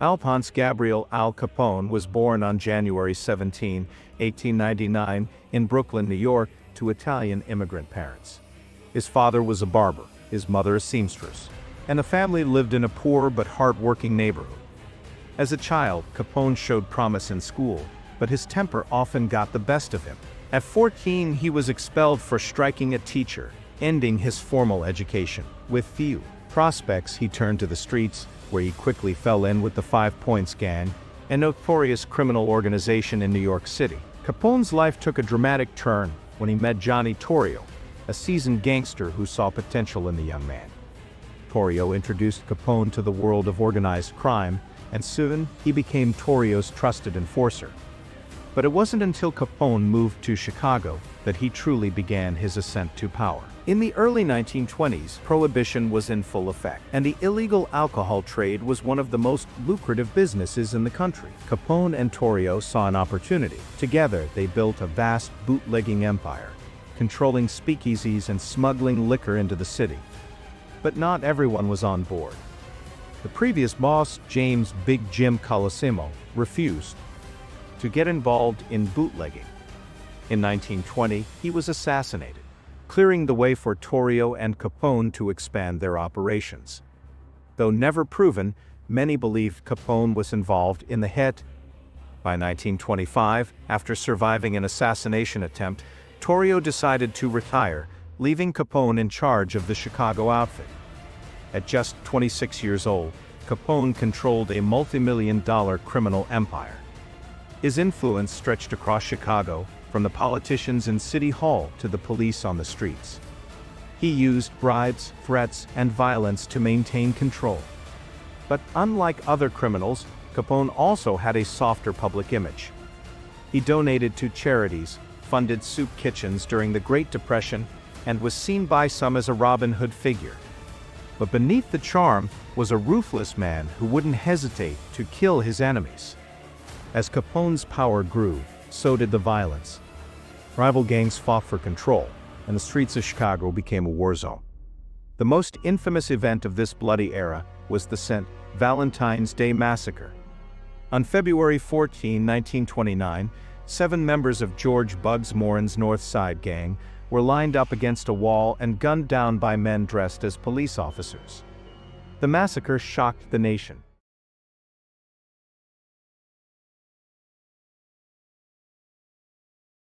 Alphonse Gabriel Al Capone was born on January 17, 1899, in Brooklyn, New York, to Italian immigrant parents. His father was a barber, his mother a seamstress, and the family lived in a poor but hard-working neighborhood. As a child, Capone showed promise in school, but his temper often got the best of him. At 14, he was expelled for striking a teacher, ending his formal education. With few prospects, he turned to the streets, where he quickly fell in with the 5 Points Gang, a notorious criminal organization in New York City. Capone's life took a dramatic turn when he met Johnny Torrio, a seasoned gangster who saw potential in the young man. Torrio introduced Capone to the world of organized crime, and soon he became Torrio's trusted enforcer. But it wasn't until Capone moved to Chicago that he truly began his ascent to power. In the early 1920s, Prohibition was in full effect, and the illegal alcohol trade was one of the most lucrative businesses in the country. Capone and Torrio saw an opportunity. Together, they built a vast bootlegging empire, controlling speakeasies and smuggling liquor into the city. But not everyone was on board. The previous boss, James "Big Jim" Colosimo, refused to get involved in bootlegging. In 1920, he was assassinated, clearing the way for Torrio and Capone to expand their operations. Though never proven, many believed Capone was involved in the hit. By 1925, after surviving an assassination attempt, Torrio decided to retire, leaving Capone in charge of the Chicago outfit. At just 26 years old, Capone controlled a multi-million-dollar criminal empire. His influence stretched across Chicago, from the politicians in City Hall to the police on the streets. He used bribes, threats, and violence to maintain control. But unlike other criminals, Capone also had a softer public image. He donated to charities, funded soup kitchens during the Great Depression, and was seen by some as a Robin Hood figure. But beneath the charm was a ruthless man who wouldn't hesitate to kill his enemies. As Capone's power grew, so did the violence. Rival gangs fought for control, and the streets of Chicago became a war zone. The most infamous event of this bloody era was the St. Valentine's Day Massacre. On February 14, 1929, 7 members of George "Bugs" Morin's North Side gang were lined up against a wall and gunned down by men dressed as police officers. The massacre shocked the nation.